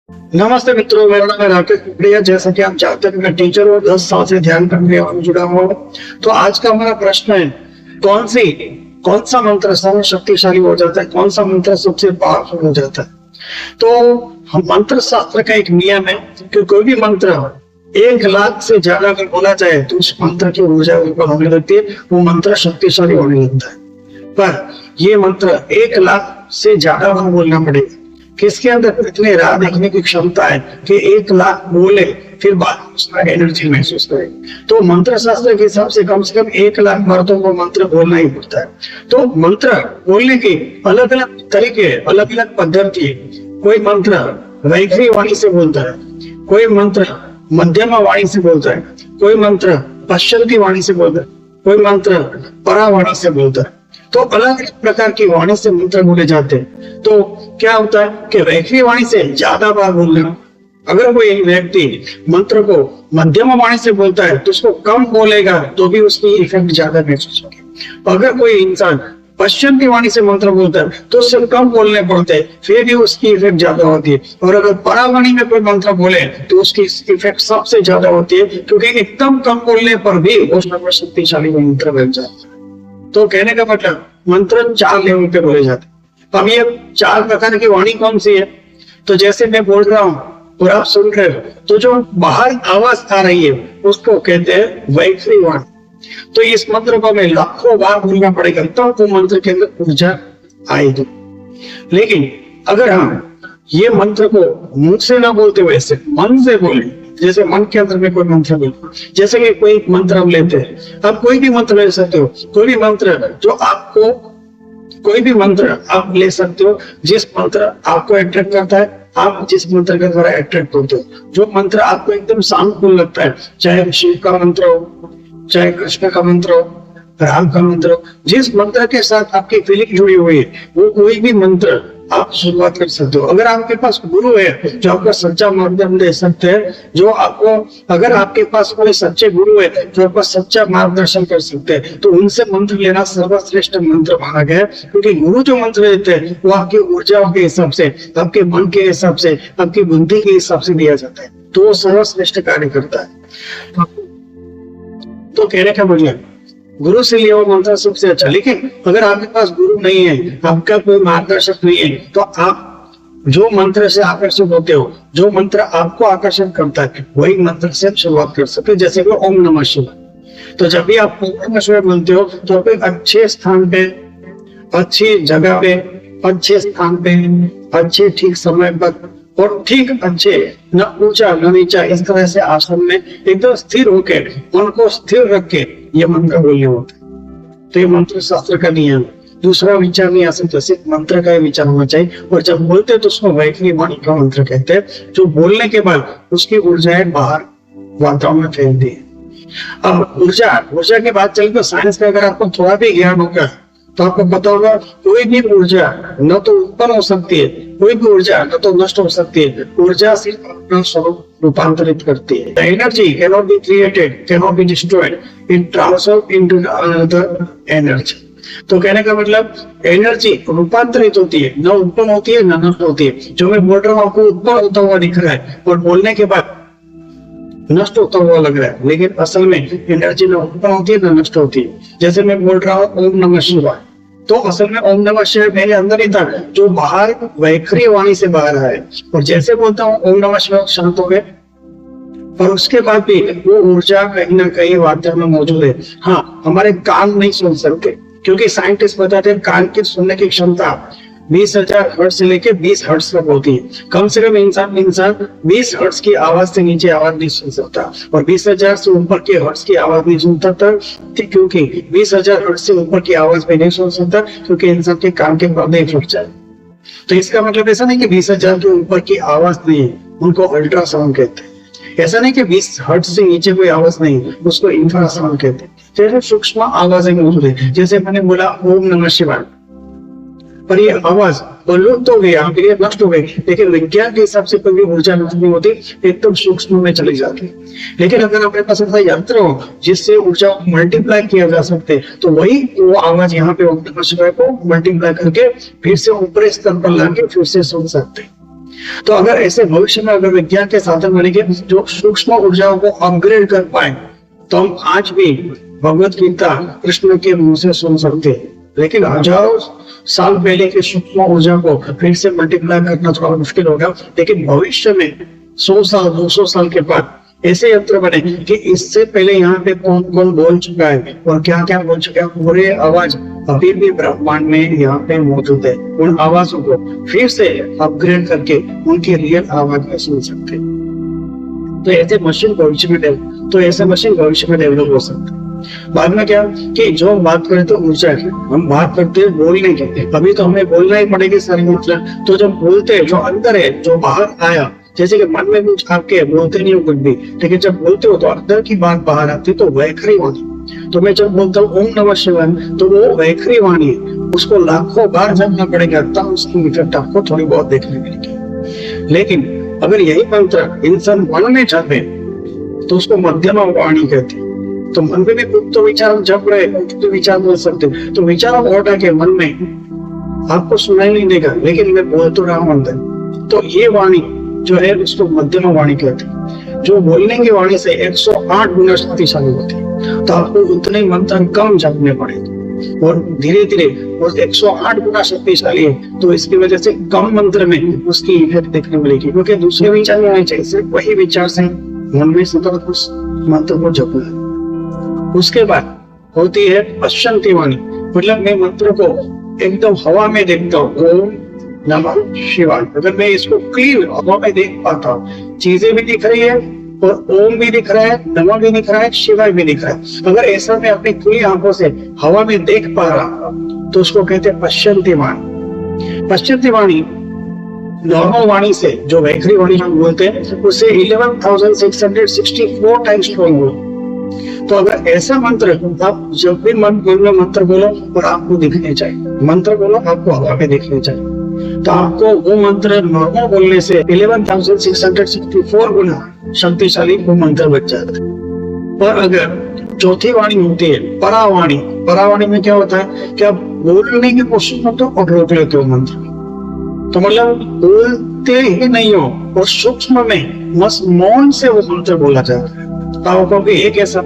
नमस्ते मित्रों, मेरा नाम है राकेश कुकड़िया। जैसा कि आप जानते हैं मैं टीचर और 10 साल से ध्यान करने और जुड़ा हुआ हूँ। तो आज का हमारा प्रश्न है, कौन सा मंत्र सबसे शक्तिशाली हो जाता है, कौन सा मंत्र सबसे पावरफुल हो जाता है। तो हम मंत्र शास्त्र का एक नियम है कि कोई भी मंत्र 1 लाख से ज्यादा अगर बोला जाए तो उस मंत्र की ऊर्जा ऊपर होने लगती है, वो मंत्र शक्तिशाली होने लगता है। पर ये मंत्र 1 लाख से ज्यादा बार बोलना पड़ेगा। किसके अंदर इतने राह देखने की क्षमता है कि 1 लाख बोले फिर बाद में उसका एनर्जी महसूस करे। तो मंत्र शास्त्र के हिसाब से कम 1 लाख बार तो वो मंत्र बोलना ही पड़ता है। तो मंत्र बोलने के अलग अलग तरीके, अलग अलग पद्धति। कोई मंत्र वैखरी वाणी से बोलता है, कोई मंत्र मध्यमा वाणी से बोलता है, कोई मंत्र पश्चंती वाणी से बोलता है, कोई मंत्र परावाणी से बोलता है। तो अलग अलग प्रकार की वाणी से मंत्र बोले जाते हैं। तो क्या होता है कि वैखरी वाणी से ज्यादा बार बोलना। अगर कोई व्यक्ति मंत्र को मध्यमा वाणी से बोलता है तो उसको कम बोलेगा तो भी उसकी इफेक्ट ज्यादा महसूस होगी। अगर कोई इंसान पश्चिमी वाणी से मंत्र बोलता है तो उससे कम बोलने पड़ते हैं, फिर भी उसकी इफेक्ट ज्यादा होती है। और अगर परावाणी में कोई मंत्र बोले तो उसकी इफेक्ट सबसे ज्यादा होती है, क्योंकि एकदम कम बोलने पर भी वो शक्तिशाली मंत्र बन जाता है। तो कहने का मतलब मंत्र 4 लेवल पे बोले जाते हैं। अब ये 4 प्रकार की वाणी कौन सी है? तो जैसे मैं बोल रहा हूँ और आप सुन रहे हो, तो जो बाहर आवाज आ रही है उसको कहते हैं वैखरी वाणी। तो इस मंत्र को हमें लाखों बार बोलना पड़ेगा तो वो मंत्र के अंदर ऊर्जा आएगी। लेकिन अगर हम ये मंत्र को मुंह से ना बोलते हुए ऐसे मन से बोले, जैसे मन के अंदर में कोई मंत्र बोलते, जैसे कि कोई मंत्र हम लेते हैं, आप कोई भी मंत्र ले सकते हो। कोई भी मंत्र जो आपको, कोई भी मंत्र आप ले सकते हो जिस मंत्र आपको अट्रैक्ट करता है, आप जिस मंत्र के द्वारा अट्रैक्ट होते हो। जो मंत्र आपको एकदम शांतपूर्ण लगता है, चाहे शिव का मंत्र हो, चाहे कृष्ण का मंत्र हो, राम का मंत्र हो, जिस मंत्र के साथ आपकी फीलिंग जुड़ी हुई है वो कोई भी मंत्र आप शुरुआत कर सकते हो। अगर आपके पास गुरु है जो आपको सच्चा मार्गदर्शन दे सकते हैं, जो आपको, अगर आपके पास कोई सच्चे गुरु है जो आपको सच्चा मार्गदर्शन कर सकते हैं, तो उनसे मंत्र लेना सर्वश्रेष्ठ मंत्र माना गया है। क्योंकि गुरु जो मंत्र देते हैं वो आपकी ऊर्जाओं के हिसाब से, आपके मन के हिसाब से, आपकी बुद्धि के हिसाब से दिया जाता है, तो वो सर्वश्रेष्ठ कार्य करता है। तो कहने का मतलब गुरु से लिया हुआ मंत्र सबसे अच्छा। लेकिन अगर आपके पास गुरु नहीं है, आपका कोई मार्गदर्शक नहीं है, तो आप जो मंत्र से आकर्षित होते हो, जो मंत्र आपको आकर्षण करता है, वही मंत्र से शुरुआत कर सकते हैं। जैसे कि ओम नमः शिवाय। तो जब भी आप ओम नमः शिवाय बोलते हो तो आप एक अच्छे स्थान पे, अच्छी जगह पे, अच्छे स्थान पे, अच्छे ठीक समय पर और ठीक अच्छे, न ऊंचा न नीचा, इस तरह से आसन में एकदम स्थिर होकर, मन को स्थिर रख के ये मंत्र बोलने होते हैं। तो ये मंत्र शास्त्र का नियम। दूसरा विचार नहीं आ सकता, सिर्फ मंत्र का ही विचार होना चाहिए। और जब बोलते हैं तो उसको वैखरी वाणी का मंत्र कहते हैं, जो बोलने के बाद उसकी ऊर्जाएं बाहर वातावरण में फैलती है। अब ऊर्जा के बाद चलिए तो साइंस का अगर आपको थोड़ा भी ज्ञान होगा तो आपको पता होगा कोई भी ऊर्जा न तो उत्पन्न हो सकती है, कोई भी ऊर्जा न तो नष्ट हो सकती है। ऊर्जा सिर्फ अपना स्वरूप रूपांतरित करती है। Energy cannot be created, cannot be destroyed, it transform into another energy. तो कहने का मतलब एनर्जी रूपांतरित होती है, न उत्पन्न होती है न नष्ट होती है। जो मैं बोल रहा हूँ आपको उत्पन्न होता हुआ दिख रहा है और बोलने के बाद नष्ट होता हुआ लग रहा है, लेकिन असल में एनर्जी न उत्पन्न होती है न नष्ट होती है। जैसे मैं बोल रहा हूँ ओम नमः शिवाय, तो असल में ओम नमः शिवाय मेरे अंदर ही था, जो बाहर वैखरी वाणी से बाहर आए। और जैसे बोलता हूँ ओम नमः शिवाय, शांत हो गए, पर उसके बाद भी वो ऊर्जा कहीं ना कहीं वातावरण में मौजूद है। हाँ, हमारे कान नहीं सुन सकते, क्योंकि साइंटिस्ट बताते हैं कान की सुनने की क्षमता 20,000 हर्ट्ज से लेके 20 हर्ट्ज तक होती है। कम से कम इंसान 20 हर्ट्ज की आवाज से नीचे आवाज नहीं सुन सकता, और 20,000 से ऊपर के हर्ट्ज की आवाज नहीं सुन सकता, क्योंकि 20,000 हर्ट्ज से ऊपर की आवाज में नहीं सुन सकता, क्योंकि इंसान के कान के पर्दे फट जाए। तो इसका मतलब ऐसा नहीं कि 20,000 के ऊपर की आवाज नहीं है, उनको अल्ट्रासाउंड कहते हैं। ऐसा नहीं कि 20 हर्ट्ज से नीचे कोई आवाज नहीं, उसको इंफ्रासाउंड कहते हैं। जैसे सूक्ष्म आवाजें मौजूद है, जैसे मैंने बोला ओम नमः शिवाय, पर ये आवाज लुप्त हो गई, आपके लिए नष्ट हो गई, लेकिन विज्ञान के हिसाब से कोई ऊर्जा नष्ट नहीं होती, एकदम सूक्ष्म में चली जाती। लेकिन अगर आपके पास ऐसा यंत्र हो जिससे ऊर्जा को मल्टीप्लाई किया जा सकते, तो वही वो आवाज यहाँ पे ओम नमः शिवाय को मल्टीप्लाई करके फिर से ऊपरी स्तर पर लाके फिर से सुन सकते। तो अगर ऐसे भविष्य में अगर विज्ञान के साधन बनेंगे जो सूक्ष्म ऊर्जाओं को अपग्रेड कर पाए, तो हम आज भी भगवत गीता कृष्ण के मुंह से सुन सकते हैं। लेकिन हजारों साल पहले के सूक्ष्म ऊर्जा को फिर से मल्टीप्लाई करना थोड़ा मुश्किल होगा। लेकिन भविष्य में 100 साल 200 साल के बाद ऐसे यंत्र बने कि इससे पहले यहाँ पे कौन कौन बोल चुका है और क्या क्या बोल चुका है, पूरे आवाज अभी भी ब्रह्मांड में यहाँ पे मौजूद है। उन आवाजों को फिर से अपग्रेड करके उनकी रियल आवाज में सुन सकते हैं। तो ऐसे मशीन भविष्य में डेवलप हो सकते हैं। बाद में क्या कि जो हम बात करें तो ऊर्जा है, हम बात करते हैं बोलने की, अभी तो हमें बोलना ही पड़ेगी सारी मतलब। तो जब बोलते हैं जो अंदर है जो बाहर आया, जैसे कि मन में कुछ आपके बोलते नहीं हो कुछ भी, लेकिन जब बोलते हो तो अंदर की बात बाहर आती है, तो वैखरी वाणी। तो मैं जब बोलता हूँ ओम नमः शिवाय, तो वो वैखरी वाणी है, उसको लाखों बार जपना पड़ेगा तब उसकी इफेक्ट आपको थोड़ी बहुत देखने मिलेगी। लेकिन अगर यही मंत्र इंसान मन में जपे तो उसको मध्यमा वाणी कहते हैं। तो मन में भी कुछ तो विचार जप रहे, कुछ तो विचार बोल सकते, तो विचारों को हटा के मन में आपको सुनाई नहीं देगा, लेकिन मैं बोल तो रहा हूं अंदर। तो ये वाणी जो है उसको मध्यमा वाणी कहते हैं, जो बोलने की वाणी से 108 गुना शक्तिशाली होती है। तो आपको उतने मंत्र कम जपने पड़ेंगे और धीरे धीरे वो 108 गुना शक्तिशाली है, तो इसकी वजह से कम मंत्र में उसकी इफेक्ट देखने मिलेगी, क्योंकि दूसरे विचार नहीं आने चाहिए, सिर्फ वही विचार से मन में सतत उस मंत्र को जपना है। उसके बाद होती है पश्चंती वाणी, मतलब मैं मंत्र को एकदम हवा में देखता हूँ, ओम नमः शिवाय। अगर मैं इसको क्लीन हवा में देख पाता हूँ, चीजें भी दिख रही है और ओम भी दिख रहा है, नमः भी दिख रहा है, शिवाय भी दिख रहा है, अगर ऐसा मैं अपनी खुली आंखों से हवा में देख पा रहा तो उसको कहते हैं पश्चंती वाणी। पश्चंती वाणी नॉर्मल वाणी से, जो वैखरी वाणी हम बोलते हैं, उससे 11,664 टाइम्स स्ट्रॉन्ग हो। तो अगर ऐसा मंत्र आप जब भी मन में मंत्र बोलो और आपको दिखने चाहिए, मंत्र बोलो आपको हवा में दिखने चाहिए, तो आपको वो मंत्र नॉर्मल बोलने से 11,664 गुना शक्तिशाली वो मंत्र बच जाता है। पर अगर चौथी वाणी होती है परावाणी, परावाणी में क्या होता है कि आप बोलने की कोशिश करते हो और रोक लेते हो मंत्र, तो मतलब बोलते ही नहीं हो और सूक्ष्म में बस मौन से वो मंत्र बोला जाता है। तो ये कैसा,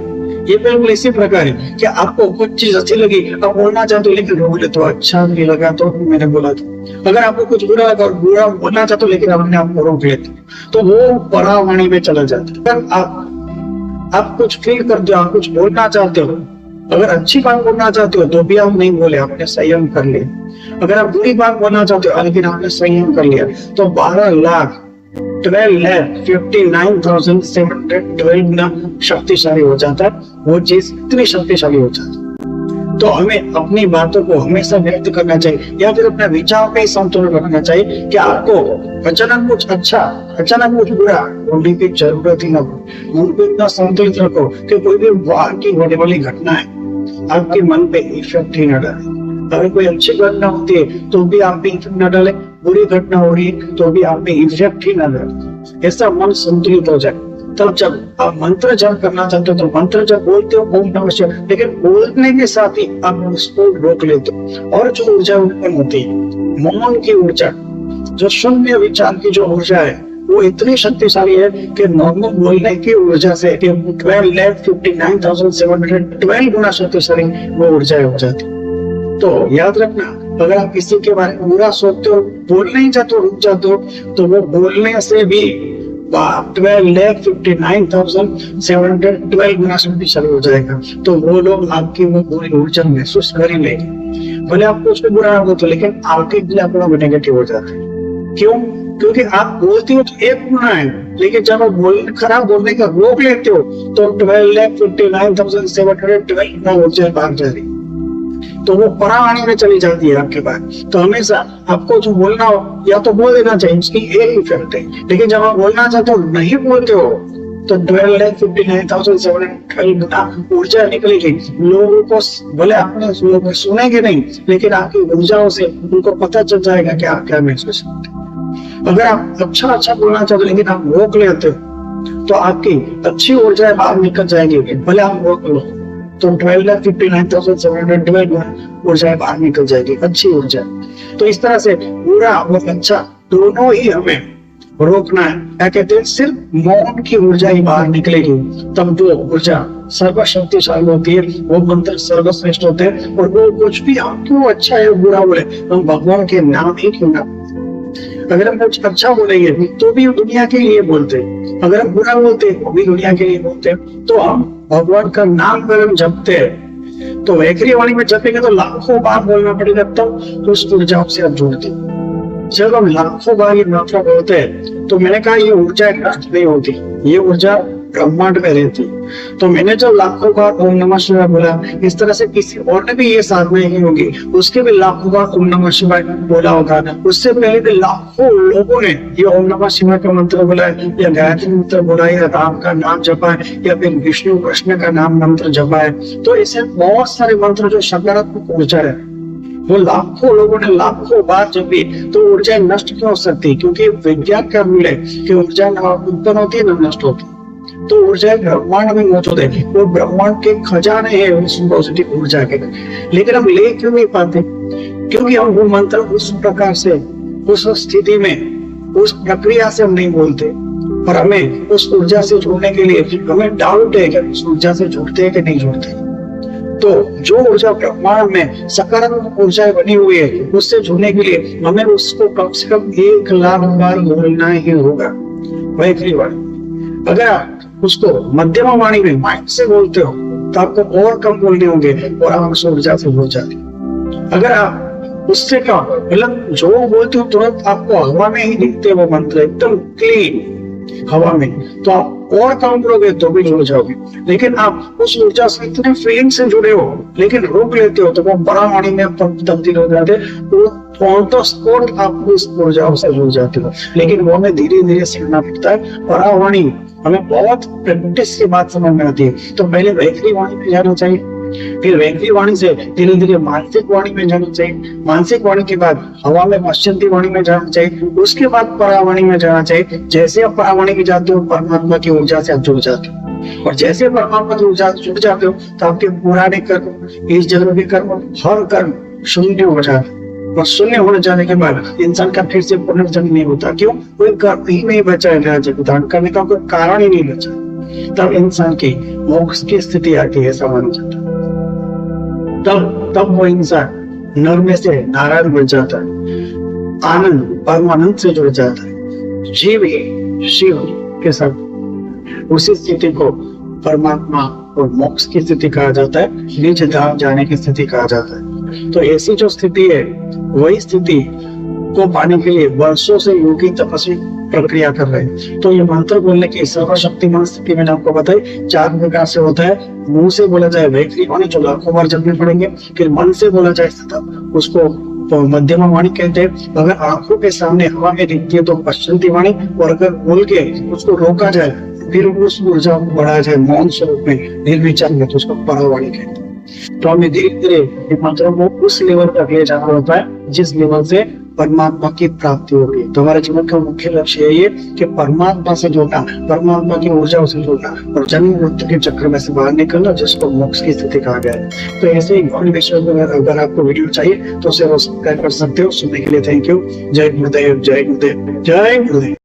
ये बिल्कुल इसी प्रकार है कि आपको कुछ चीज अच्छी लगी, आप बोलना चाहते हो लेकिन रोक लेते हो, अच्छा नहीं लगा तो मैंने बोला था। अगर आपको कुछ बुरा लगा और बुरा बोलना चाहते हो लेकिन अपने आप को रोक लेते, तो वो परावाणी में चला जाता है। अगर आप कुछ फील करते हो, आप कुछ बोलना चाहते हो, अगर अच्छी बात बोलना चाहते हो तो भी आप नहीं बोले, आपने संयम कर लिया। अगर आप बुरी बात बोलना चाहते हो लेकिन आपने संयम कर लिया, तो 12,59,712 गुना शक्तिशाली हो जाता है वो चीज, इतनी शक्तिशाली हो जाती है। तो हमें अपनी बातों को हमेशा व्यक्त करना चाहिए या फिर अपने विचारों पे संतुलन रखना चाहिए कि आपको अचानक कुछ अच्छा, अचानक कुछ बुरा बोलने की जरूरत ही ना हो। मन को इतना संतुलित रखो कि कोई भी बाहर की होने वाली घटना है आपके मन पे इफेक्ट ही न डाले। अगर कोई अच्छी घटना होती है तो भी आप पे इफेक्ट न डाले, बुरी घटना हो रही है तो भी आप पे इफेक्ट ही न डाले, ऐसा मन संतुलित हो जाए। तब जब आप मंत्र जप करना चाहते हो तो मंत्र जब बोलते हो ओम नमः शिवाय, लेकिन बोलने के साथ ही आप उसको रोक लेते हो और जो ऊर्जा उत्पन्न होती है, मौन की ऊर्जा, जो शून्य विचार की जो ऊर्जा है, वो इतनी शक्तिशाली है कि नॉर्मल बोलने की ऊर्जा से 12,59,712 गुना शक्तिशाली वो ऊर्जा हो जाती। तो याद रखना, अगर आप किसी के बारे में बुरा सोचते हो, बोलना ही चाहते हो, रुक जाते हो, तो वो बोलने से भी 12,59,712 गुना शक्तिशाली हो जाएगा। तो वो लोग आपकी वो पूरी ऊर्जा महसूस कर ही लेंगे, भले आपको उसको बुरा हो तो, लेकिन आपके लिए आपका नेगेटिव हो जाता है। क्यों? क्योंकि आप बोलते हो तो एक गुना है, लेकिन जब आप खराब बोलने का रोक लेते हो तो 12,59,712 गुना ऊर्जा भाग जा रही, तो वो परावाणी में चली जाती है आपके पास। तो हमेशा आपको जो बोलना हो या तो बोल देना चाहिए, उसकी एक इफेक्ट है। लेकिन जब आप बोलना चाहते हो नहीं बोलते हो तो 12,59,712 गुना ऊर्जा निकलेगी। लोगों को भले आपने लोग सुनेंगे नहीं, लेकिन आपकी ऊर्जाओं से उनको पता चल जाएगा कि आप क्या महसूस करते हैं। अगर आप अच्छा बोलना चाहते हो लेकिन आप रोक लेते हो तो आपकी अच्छी ऊर्जा बाहर निकल जाएगी, भले आप रोक लो तो 12,59,712 ऊर्जा बाहर निकल जाएगी, अच्छी ऊर्जा। तो इस तरह से बुरा और अच्छा दोनों ही हमें रोकना है। क्या कहते हैं, सिर्फ मौन की ऊर्जा ही बाहर निकलेगी, तब वो ऊर्जा सर्वशक्तिशाली होती है, वो मंत्र सर्वश्रेष्ठ होते हैं। और वो कुछ भी हम क्यों अच्छा है बुरा बोले, हम भगवान के नाम ही क्यों ना, अगर हम कुछ अच्छा बोलेंगे तो भी दुनिया के लिए बोलते, अगर हम बुरा बोलते वो भी दुनिया के लिए बोलते। तो हम भगवान का नाम अगर हम जपते हैं तो वैखरी वाणी में जपेंगे तो लाखों बार बोलना पड़ेगा, तब तो उस ऊर्जा से आप जुड़ते। जब हम लाखों बार ये मंत्र बोलते हैं तो मैंने कहा ये ऊर्जा नष्ट नहीं होती, ये ऊर्जा ब्रह्मांड में रहती। तो मैंने जब लाखों बार ओम नमः शिवाय बोला, इस तरह से किसी और ने भी ये साधना ही होगी, उसके भी लाखों बार ओम नमः शिवाय बोला होगा। उससे पहले भी लाखों लोगों ने ये ओम नमः शिवाय का मंत्र बोला है, या गायत्री मंत्र बोला है, या राम का नाम जपा है, या फिर विष्णु कृष्ण का नाम मंत्र जपा है। तो ऐसे बहुत सारे मंत्र जो सकारात्मक ऊर्जा है वो लाखों लोगों ने लाखों बार जपी, तो ऊर्जा नष्ट क्यों हो सकती? क्योंकि विज्ञान का रूल है कि ऊर्जा न उत्पन्न होती है न नष्ट होती। तो ऊर्जा ब्रह्मांड में मौजूद है, वो ब्रह्मांड के खजाने हैं उस पॉजिटिव ऊर्जा के, लेकिन हम ले क्यों नहीं पाते? क्योंकि हम वो मंत्र उस प्रकार से, उस स्थिति में, उस प्रक्रिया से हम नहीं बोलते। और हमें उस ऊर्जा से जुड़ने के लिए हमें डाउट है कि उस ऊर्जा से जुड़ते हैं कि नहीं जुड़ते। तो जो ऊर्जा ब्रह्मांड में सकारात्मक ऊर्जा बनी हुई है, उससे जुड़ने के लिए हमें उसको कम से कम 1 लाख बार बोलना ही होगा, वैखरी वाणी। अगर आप उसको मध्यम वाणी में माइंड से बोलते हो तो आपको और कम बोलने होंगे और आप उस ऊर्जा से जुड़ जाते। अगर आप उससे कम, मतलब जो बोलते हो तुरंत आपको हवा में ही दिखते वो मंत्र एकदम क्लीन हवा में, तो आप और काम करोगे तो भी जुड़ जाओगे। लेकिन आप उस ऊर्जा से इतने फीलिंग से जुड़े हो लेकिन रोक लेते हो तो वो बड़ा वाणी में तब्दील हो जाते, ऑन द स्पॉट आप उस ऊर्जा से जुड़ जाते हो। लेकिन वो हमें धीरे धीरे सीखना पड़ता है। बड़ा वाणी हमें बहुत प्रैक्टिस के बाद समझ में आती है। तो पहले वैखरी वाणी में जाना चाहिए, फिर वैखरी वाणी से धीरे धीरे मानसिक वाणी में जाना चाहिए, मानसिक वाणी के बाद हवा में पश्चिमी वाणी में जाना चाहिए, उसके बाद परावाणी में जाना चाहिए। जैसे आप परावाणी में जाते हो परमात्मा की ऊर्जा से आप जुड़ जाते हो, और जैसे परमात्मा की ऊर्जा से जुड़ जाते हो तो आपके पुराने कर्म, इस जन्म के कर्म, हर कर्म शून्य हो जाते। और शून्य होने जाने के बाद इंसान का फिर से पुनर्जन्म नहीं होता। क्यों? कोई कर्म ही नहीं बचा है जब धारण करने का, कोई कारण ही नहीं बचा। तब इंसान की मोक्ष की स्थिति आती है, समझ जाता। तब वो इंसान नर में से नारायण बन जाता है, आनंद परमानंद से जुड़ जाता है, जीव ही शिव के साथ। उसी स्थिति को परमात्मा और मोक्ष की स्थिति कहा जाता है, निज धाम जाने की स्थिति कहा जाता है। तो ऐसी जो स्थिति है, वही स्थिति को पाने के लिए वर्षों से योगी तपस्वी प्रक्रिया कर रहे हैं। तो ये मंत्र बोलने की सर्वशक्तिमान स्थिति मैंने आपको बताई 4 प्रकार से होता है। मुंह से बोला जाए वैखरी वाणी, जो लाखों बार जपने पड़ेंगे। फिर मन से बोला जाए सतत, उसको तो मध्यम वाणी कहते हैं। अगर आंखों के सामने हवा में दिखती है तो पश्चिमी वाणी, और अगर बोल के उसको रोका जाए फिर उस ऊर्जा को बढ़ाया जाए मौन स्वरूप में निर्विचार में, तो उसको परावाणी कहते हैं। तो हमें धीरे धीरे इन मंत्रों को उस लेवल तक ले जाना होता है जिस लेवल से परमात्मा की प्राप्ति होगी। तो हमारे जीवन का मुख्य लक्ष्य यही है कि परमात्मा से जुड़ना, परमात्मा की ऊर्जा से जुड़ना और जन्म मृत्यु के चक्र में से बाहर निकलना, जिसको मोक्ष की स्थिति कहा गया है। तो ऐसे ही गौण विषय में अगर आपको वीडियो चाहिए तो उसे सब्सक्राइब कर सकते हो। सुनने के लिए थैंक यू। जय गुरुदेव, जय गुरुदेव, जय गुरुदेव।